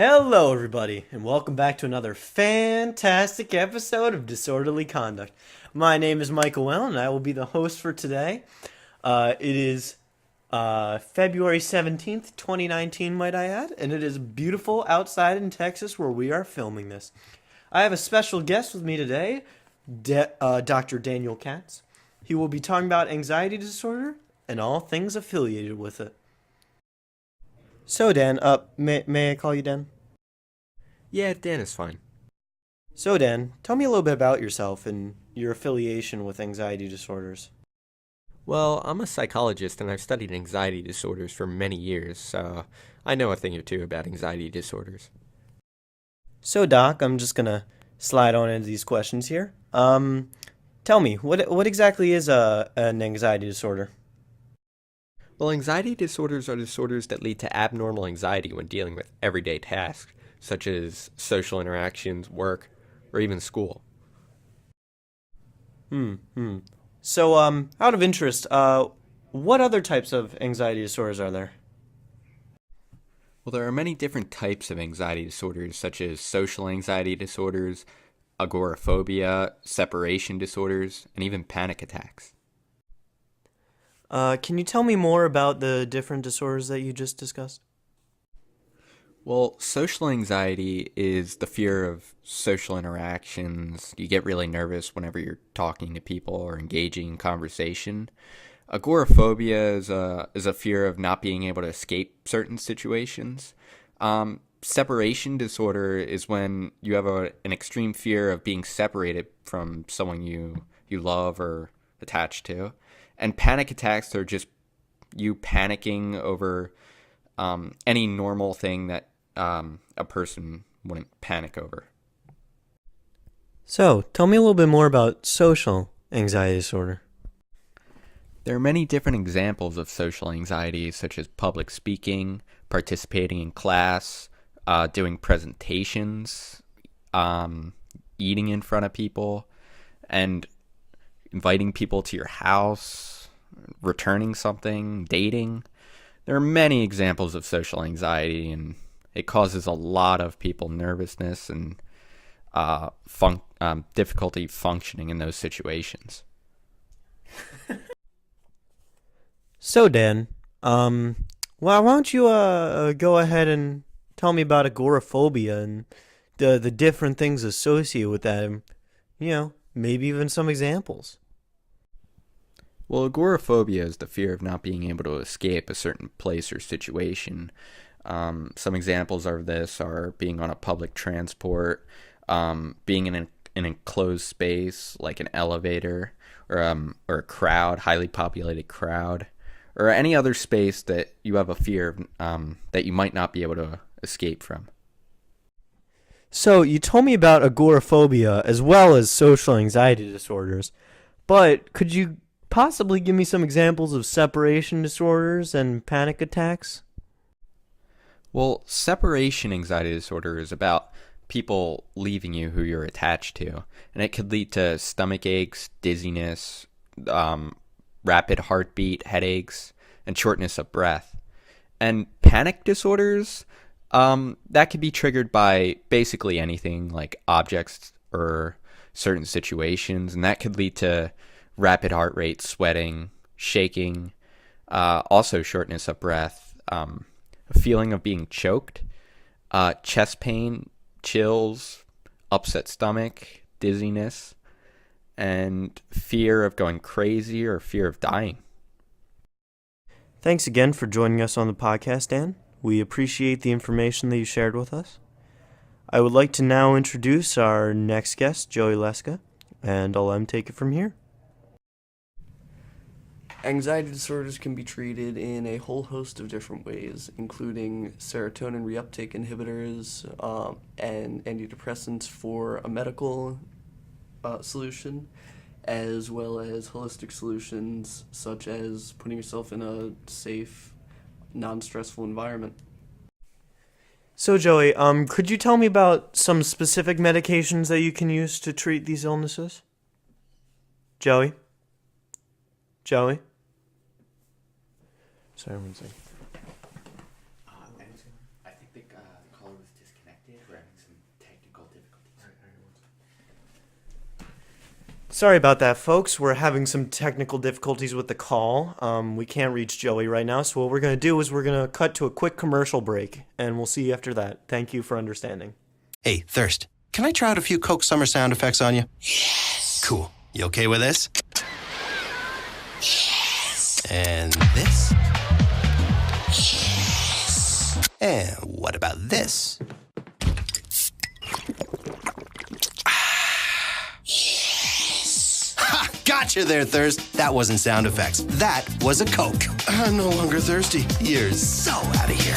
Hello, everybody, and welcome back to another fantastic episode of Disorderly Conduct. My name is Michael Well, and I will be the host for today. It is February 17th, 2019, might I add, and it is beautiful outside in Texas where we are filming this. I have a special guest with me today, Dr. Daniel Katz. He will be talking about anxiety disorder and all things affiliated with it. So, Dan, may I call you Dan? Yeah, Dan is fine. So, Dan, tell me a little bit about yourself and your affiliation with anxiety disorders. Well, I'm a psychologist and I've studied anxiety disorders for many years, so I know a thing or two about anxiety disorders. So, Doc, I'm just gonna slide on into these questions here. Tell me, what exactly is an anxiety disorder? Well, anxiety disorders are disorders that lead to abnormal anxiety when dealing with everyday tasks, such as social interactions, work, or even school. So, out of interest, what other types of anxiety disorders are there? Well, there are many different types of anxiety disorders, such as social anxiety disorders, agoraphobia, separation disorders, and even panic attacks. Can you tell me more about the different disorders that you just discussed? Well, social anxiety is the fear of social interactions. You get really nervous whenever you're talking to people or engaging in conversation. Agoraphobia is a fear of not being able to escape certain situations. Separation disorder is when you have an extreme fear of being separated from someone you love or attached to. And panic attacks are just you panicking over any normal thing that a person wouldn't panic over. So, tell me a little bit more about social anxiety disorder. There are many different examples of social anxiety, such as public speaking, participating in class, doing presentations, eating in front of people, and inviting people to your house, returning something, dating. There are many examples of social anxiety, and it causes a lot of people nervousness and difficulty functioning in those situations. So, Dan, why don't you go ahead and tell me about agoraphobia and the different things associated with that, and maybe even some examples. Well, agoraphobia is the fear of not being able to escape a certain place or situation. Some examples of this are being on a public transport, being in an enclosed space like an elevator, or a crowd, highly populated crowd, or any other space that you have a fear of, that you might not be able to escape from. So, you told me about agoraphobia as well as social anxiety disorders, but could you possibly give me some examples of separation disorders and panic attacks? Well, separation anxiety disorder is about people leaving you who you're attached to, and it could lead to stomach aches, dizziness, rapid heartbeat, headaches, and shortness of breath. And panic disorders, that could be triggered by basically anything like objects or certain situations, and that could lead to rapid heart rate, sweating, shaking, also shortness of breath, a feeling of being choked, chest pain, chills, upset stomach, dizziness, and fear of going crazy or fear of dying. Thanks again for joining us on the podcast, Dan. We appreciate the information that you shared with us. I would like to now introduce our next guest, Joey Leska, and I'll let him take it from here. Anxiety disorders can be treated in a whole host of different ways, including serotonin reuptake inhibitors and antidepressants for a medical solution, as well as holistic solutions such as putting yourself in a safe, non-stressful environment. So, Joey, could you tell me about some specific medications that you can use to treat these illnesses? Joey? Joey? Sorry, one second. I think the caller was disconnected. Sorry about that, folks. We're having some technical difficulties with the call. We can't reach Joey right now, so what we're going to do is we're going to cut to a quick commercial break, and we'll see you after that. Thank you for understanding. Hey, Thirst, can I try out a few Coke Summer sound effects on you? Yes. Cool. You okay with this? Yes. And this? Yes. And what about this? Gotcha there, Thirst. That wasn't sound effects. That was a Coke. I'm no longer thirsty. You're so out of here.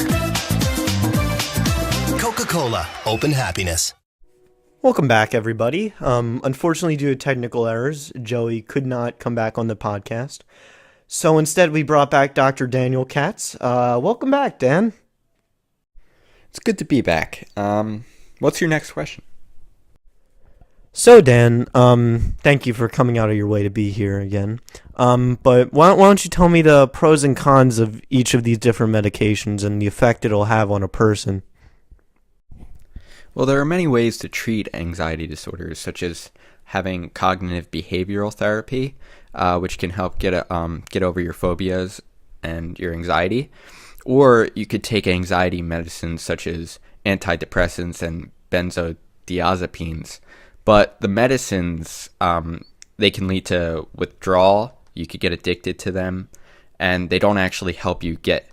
Coca-Cola. Open happiness. Welcome back, everybody. Unfortunately, due to technical errors, Joey could not come back on the podcast. So instead, we brought back Dr. Daniel Katz. Welcome back, Dan. It's good to be back. What's your next question? So, Dan, thank you for coming out of your way to be here again. But why don't you tell me the pros and cons of each of these different medications and the effect it'll have on a person? Well, there are many ways to treat anxiety disorders, such as having cognitive behavioral therapy, which can help get over your phobias and your anxiety. Or you could take anxiety medicines such as antidepressants and benzodiazepines. But the medicines, they can lead to withdrawal. You could get addicted to them, and they don't actually help you get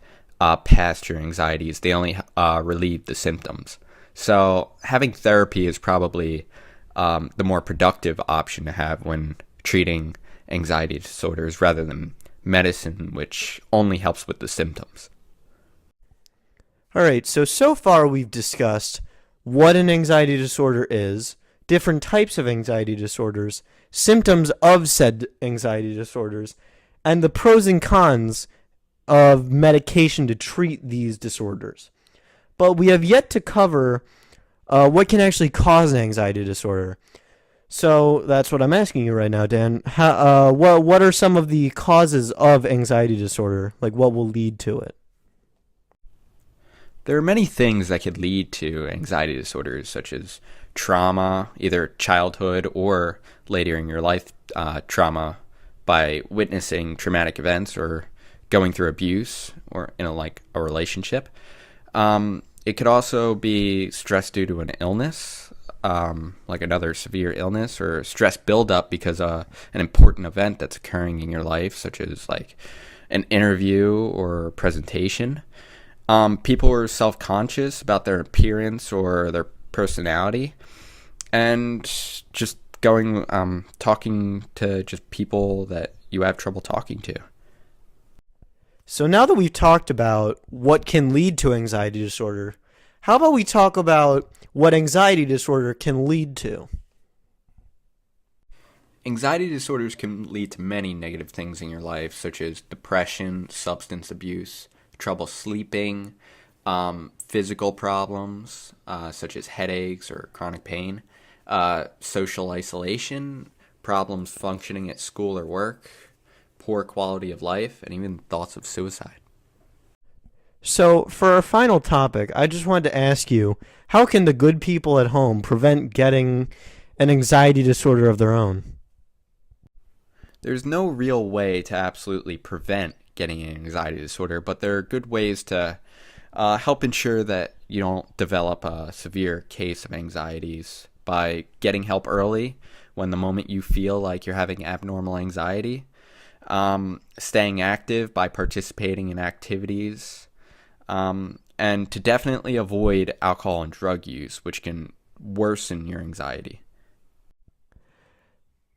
past your anxieties. They only relieve the symptoms. So having therapy is probably the more productive option to have when treating anxiety disorders rather than medicine, which only helps with the symptoms. All right, so far we've discussed what an anxiety disorder is, different types of anxiety disorders, symptoms of said anxiety disorders, and the pros and cons of medication to treat these disorders. But we have yet to cover what can actually cause an anxiety disorder. So that's what I'm asking you right now, Dan. What are some of the causes of anxiety disorder? Like, what will lead to it? There are many things that could lead to anxiety disorders, such as trauma, either childhood or later in your life trauma by witnessing traumatic events or going through abuse or in a relationship. It could also be stress due to an illness, like another severe illness, or stress buildup because of an important event that's occurring in your life, such as like an interview or presentation. People are self-conscious about their appearance or their personality, and just talking to just people that you have trouble talking to. So now that we've talked about what can lead to anxiety disorder, how about we talk about what anxiety disorder can lead to? Anxiety disorders can lead to many negative things in your life, such as depression, substance abuse, trouble sleeping, physical problems, such as headaches or chronic pain, social isolation, problems functioning at school or work, poor quality of life, and even thoughts of suicide. So, for our final topic, I just wanted to ask you, how can the good people at home prevent getting an anxiety disorder of their own? There's no real way to absolutely prevent getting an anxiety disorder, but there are good ways to help ensure that you don't develop a severe case of anxieties by getting help early when the moment you feel like you're having abnormal anxiety, staying active by participating in activities, and to definitely avoid alcohol and drug use, which can worsen your anxiety.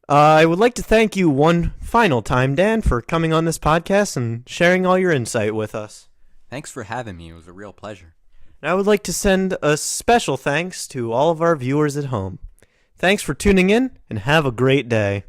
I would like to thank you one final time, Dan, for coming on this podcast and sharing all your insight with us. Thanks for having me. It was a real pleasure. And I would like to send a special thanks to all of our viewers at home. Thanks for tuning in, and have a great day.